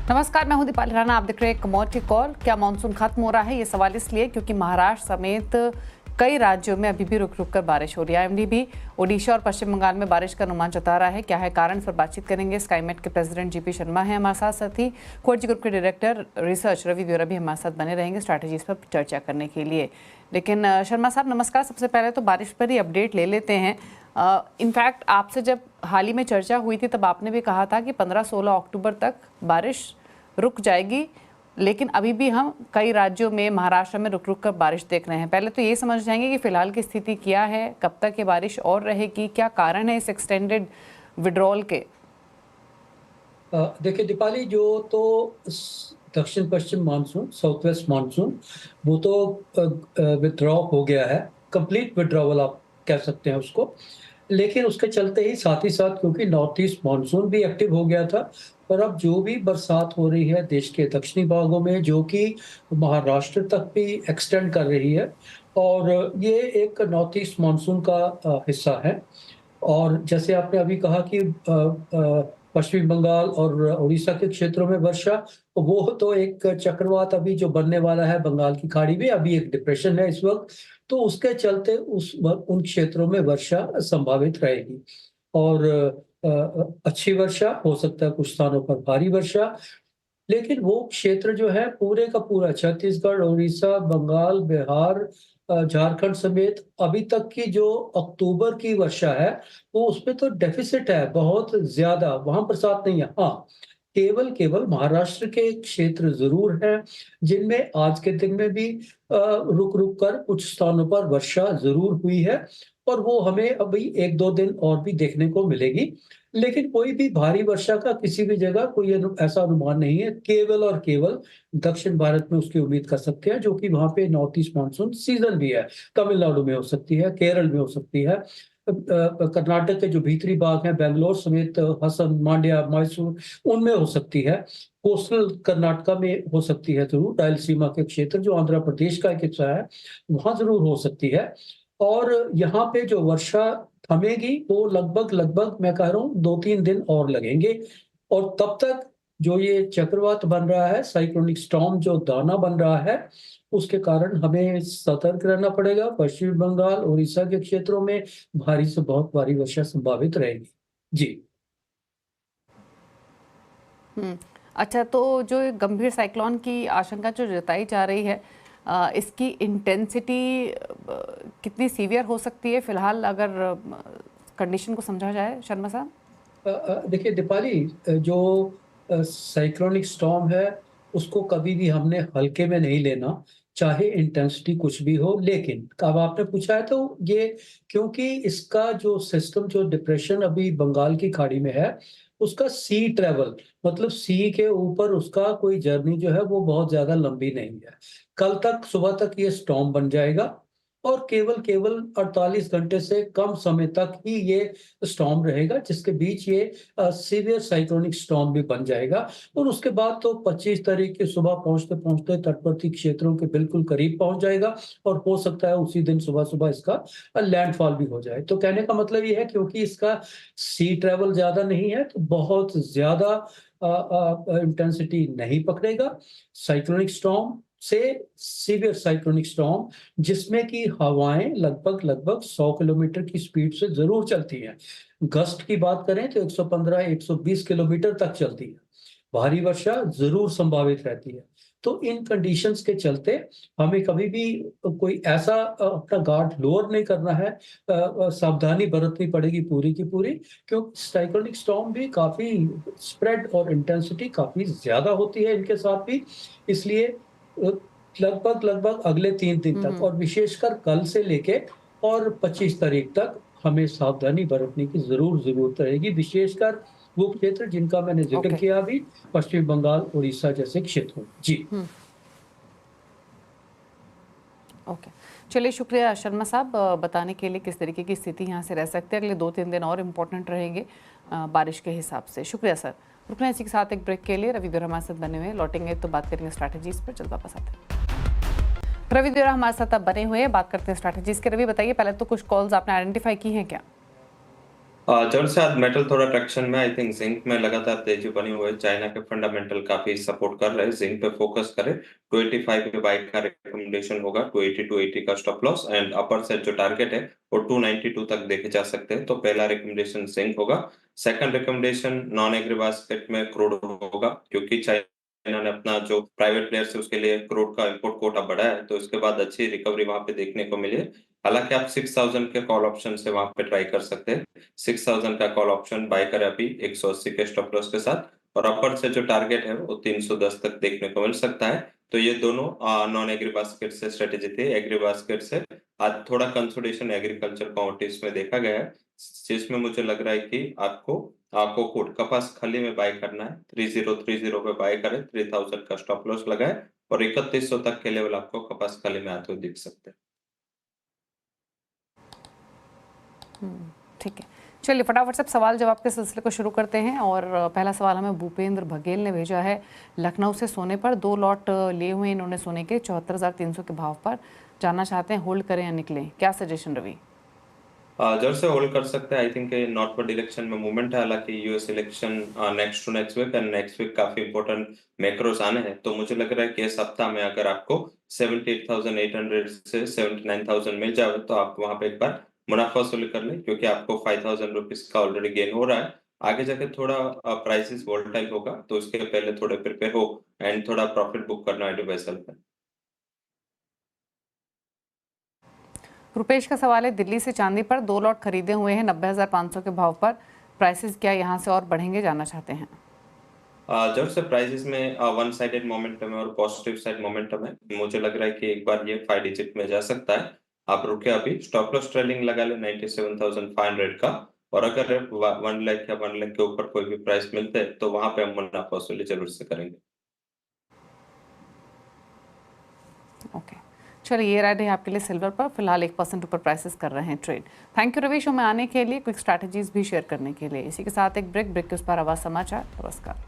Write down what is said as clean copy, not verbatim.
नमस्कार, मैं हूं दीपाली राणा। आप देख रहे हैं कमोडिटी कॉल। क्या मानसून खत्म हो रहा है? ये सवाल इसलिए क्योंकि महाराष्ट्र समेत कई राज्यों में अभी भी रुक रुक कर बारिश हो रही है। आईएमडी ओडिशा और पश्चिम बंगाल में बारिश का अनुमान जता रहा है। क्या है कारण, इस पर बातचीत करेंगे। स्काईमेट के प्रेसिडेंट जीपी शर्मा हैं हमारे साथ ही कोटजी ग्रुप के डायरेक्टर रिसर्च रवि द्वारा भी हमारे साथ बने रहेंगे स्ट्रैटेजीज पर चर्चा करने के लिए। लेकिन शर्मा साहब नमस्कार। सबसे पहले तो बारिश पर ही अपडेट ले लेते हैं। इनफैक्ट आपसे जब हाल ही में चर्चा हुई थी तब आपने भी कहा था कि 15-16 अक्टूबर तक बारिश रुक जाएगी, लेकिन अभी भी हम कई राज्यों में महाराष्ट्र में रुक रुक कर बारिश देख रहे हैं। पहले तो ये समझ जाएंगे कि फिलहाल की स्थिति क्या है, कब तक ये बारिश और रहेगी, क्या कारण है इस एक्सटेंडेड विड्रॉल के? देखिए दीपाली, जो तो दक्षिण पश्चिम मानसून, साउथ वेस्ट मानसून, वो तो विड्रॉ हो गया है। कंप्लीट विड्रॉवल आप कह सकते हैं उसको। लेकिन उसके चलते ही साथ क्योंकि नॉर्थ ईस्ट मानसून भी एक्टिव हो गया था, और अब जो भी बरसात हो रही है देश के दक्षिणी भागों में, जो कि महाराष्ट्र तक भी एक्सटेंड कर रही है, और ये एक नॉर्थ ईस्ट मानसून का हिस्सा है। और जैसे आपने अभी कहा कि पश्चिम बंगाल और उड़ीसा के क्षेत्रों में वर्षा, वो तो एक चक्रवात अभी जो बनने वाला है बंगाल की खाड़ी में, अभी एक डिप्रेशन है इस वक्त, तो उसके चलते उन क्षेत्रों में वर्षा संभावित रहेगी। और अच्छी वर्षा हो सकता है, कुछ स्थानों पर भारी वर्षा। लेकिन वो क्षेत्र जो है पूरे का पूरा छत्तीसगढ़, उड़ीसा, बंगाल, बिहार, झारखंड समेत अभी तक की जो अक्टूबर की वर्षा है, वो उसमें तो डेफिसिट है, बहुत ज्यादा वहां बरसात नहीं है। हाँ, केवल महाराष्ट्र के क्षेत्र जरूर हैं जिनमें आज के दिन में भी रुक रुक कर कुछ स्थानों पर वर्षा जरूर हुई है, और वो हमें अभी 1-2 दिन और भी देखने को मिलेगी। लेकिन कोई भी भारी वर्षा का किसी भी जगह कोई ऐसा अनुमान नहीं है। केवल और केवल दक्षिण भारत में उसकी उम्मीद कर सकते हैं, जो कि वहां पे नॉर्थ ईस्ट मानसून सीजन भी है। तमिलनाडु में हो सकती है, केरल में हो सकती है, कर्नाटक के जो भीतरी भाग हैं, बेंगलोर समेत हसन, मांड्या, मैसूर, उनमें हो सकती है। कोस्टल कर्नाटका में हो सकती है जरूर, रायलसीमा के क्षेत्र जो आंध्र प्रदेश का एक हिस्सा है, वहां जरूर हो सकती है। और यहाँ पे जो वर्षा थमेगी वो लगभग मैं कह रहा हूँ 2-3 दिन और लगेंगे। और तब तक जो ये चक्रवात बन रहा है, साइक्लोनिक स्टॉर्म जो दाना बन रहा है, उसके कारण हमें सतर्क रहना पड़ेगा। पश्चिम बंगाल, उड़ीसा के क्षेत्रों में भारी से बहुत भारी वर्षा संभावित रहेगी। जी। अच्छा, तो जो गंभीर साइक्लोन की आशंका जो जताई जा रही है, इसकी इंटेंसिटी कितनी सीवियर हो सकती है फिलहाल, अगर कंडीशन को समझा जाए शर्मा साहब? देखिए दीपाली, जो साइक्लोनिक स्टॉर्म है उसको कभी भी हमने हल्के में नहीं लेना, चाहे इंटेंसिटी कुछ भी हो। लेकिन अब आपने पूछा है तो ये, क्योंकि इसका जो सिस्टम, जो डिप्रेशन अभी बंगाल की खाड़ी में है, उसका सी ट्रेवल, मतलब सी के ऊपर उसका कोई जर्नी जो है वो बहुत ज्यादा लंबी नहीं है। कल तक सुबह तक ये स्टॉर्म बन जाएगा, और केवल 48 घंटे से कम समय तक ही ये स्टॉर्म रहेगा, जिसके बीच ये सीवियर साइक्लोनिक स्टॉर्म भी बन जाएगा। और उसके बाद तो 25 तारीख की सुबह पहुंचते पहुंचते तटवर्ती क्षेत्रों के बिल्कुल करीब पहुंच जाएगा, और हो सकता है उसी दिन सुबह सुबह इसका लैंडफॉल भी हो जाए। तो कहने का मतलब ये है, क्योंकि इसका सी ट्रेवल ज्यादा नहीं है तो बहुत ज्यादा इंटेंसिटी नहीं पकड़ेगा। साइक्लोनिक स्टॉर्म से सीवियर साइक्लोनिक स्टॉर्म, जिसमें कि हवाएं लगभग 100 किलोमीटर की स्पीड से जरूर चलती हैं। गस्ट की बात करें तो 115-120 किलोमीटर तक चलती है। भारी वर्षा जरूर संभावित रहती है। तो इन कंडीशंस के चलते हमें कभी भी कोई ऐसा अपना गार्ड लोअर नहीं करना है। सावधानी बरतनी पड़ेगी पूरी की पूरी, क्योंकि साइक्लोनिक स्टॉर्म भी काफी स्प्रेड और इंटेंसिटी काफी ज्यादा होती है इनके साथ भी। इसलिए लगभग अगले 3 दिन तक, और विशेषकर कल से लेके और 25 तारीख तक हमें सावधानी बरतने की जरूरत रहेगी, विशेषकर वो क्षेत्र जिनका मैंने जिक्र ओके। किया अभी, पश्चिम बंगाल, उड़ीसा जैसे क्षेत्रों। जी। ओके, चलिए शुक्रिया शर्मा साहब बताने के लिए किस तरीके की स्थिति यहाँ से रह सकते हैं। अगले 2-3 दिन और इम्पोर्टेंट रहेंगे बारिश के हिसाब से। शुक्रिया सर। रुकना इसी के साथ एक ब्रेक के लिए। रवि द्वारा हमारे साथ बने हुए हैं, लौटेंगे तो बात करेंगे स्ट्रैटेजीज पर। जल्द वापस आते हैं। रवि द्वारा हमारे साथ अब बने हुए हैं, बात करते हैं स्ट्रैटेजीज के। रवि बताइए, पहले तो कुछ कॉल्स आपने आइडेंटिफाई की हैं क्या? जब से आज मेटल थोड़ा ट्रैक्शन में, आई थिंक जिंक में लगातार तेजी बनी हुई है। चाइना के फंडामेंटल काफी सपोर्ट कर रहे हैं, जिंक पे फोकस करें। 285 पे बाई का रिकमेंडेशन होगा, 280 280 का stop loss and upper set जो टारगेट है वो 292 तक देखे जा सकते हैं। तो पहला रिकमेंडेशन जिंक होगा। Second recommendation non agree basket में क्रूड होगा, क्योंकि चाइना ने अपना जो प्राइवेट प्लेयर्स है उसके लिए क्रूड का इंपोर्ट कोटा बढ़ाया है, तो इसके बाद अच्छी रिकवरी वहां पे देखने को मिली है। हालांकि आप 6000 के कॉल ऑप्शन से वहां पे ट्राई कर सकते हैं। 6000 का कॉल ऑप्शन बाय करें अभी 180 के स्टॉप लॉस के साथ, और अपर से जो टारगेट है वो 310 तक देखने को मिल सकता है। तो ये दोनों नॉन एग्री बास्केट से स्ट्रेटेजी थी। एग्री बास्केट से आज थोड़ा कंसोलिडेशन एग्रीकल्चर कमोडिटीज में देखा गया है, जिसमें मुझे लग रहा है कि आपको कोकोड कपास खली में बाय करना है। 3030 पे बाय करें, 3000 का स्टॉप लॉस लगाए, और 3100 तक के लेवल आपको कपास खली में आते हुए दिख सकते हैं। ठीक है, चलिए फटाफट से सवाल जवाब के सिलसिले को शुरू करते हैं। और पहला सवाल हमें भूपेंद्र बघेल ने भेजा है। लखनऊ से सोने पर 2 लॉट लिए हुए इन्होंने सोने के 74,300 के भाव पर, जानना चाहते हैं होल्ड करें या निकलें, क्या सजेशन रवि? जल्द से होल्ड कर सकते हैं। आई थिंक नॉर्थवर्ड इलेक्शन में मूवमेंट है, हालांकि US election next to next week, and next week काफी इंपॉर्टेंट मैक्रोस आने हैं। तो मुझे लग रहा है कि इस सप्ताह में अगर आपको 78,800 से 79,000 मिल जाए तो आप वहां पे एक बार मुनाफा वसूली कर लें, क्योंकि आपको 5,000 रुपीज का ऑलरेडी गेन हो रहा है। आगे जाके थोड़ा प्राइसेस वोलेटाइल होगा, तो उसके पहले थोड़े प्रिपेयर हो एंड थोड़ा प्रॉफिट बुक करना है डिवाइसल पे। रुपेश का सवाल है, दिल्ली से चांदी पर 2 लॉट खरीदे हुए हैं 90,500 के भाव पर, प्राइसेस क्या यहाँ से और बढ़ेंगे, जानना चाहते हैं। जब से प्राइसेस में वन साइडेड मोमेंटम है और पॉजिटिव साइड मोमेंटम है, मुझे लग रहा है कि एक बार ये 5 डिजिट में जा सकता है। आप रुके अभी, स्टॉप लॉस ट्रेलिंग लगा ले 97,500 का, और अगर 1 लाख या 1 लाख के ऊपर कोई भी प्राइस मिलते हैं तो वहां पे हम मुनाफा वसूली जरूर से करेंगे। ओके, चलिए ये राइड है आपके लिए सिल्वर पर, फिलहाल 1% ऊपर प्राइसेस कर रहे हैं trade. Thank you Ravi show में आने के लिए, क्विक स्ट्रैटेजीज भी शेयर करने के लिए। इसी के साथ एक ब्रेक के उस पर आवाज समाचार। नमस्कार।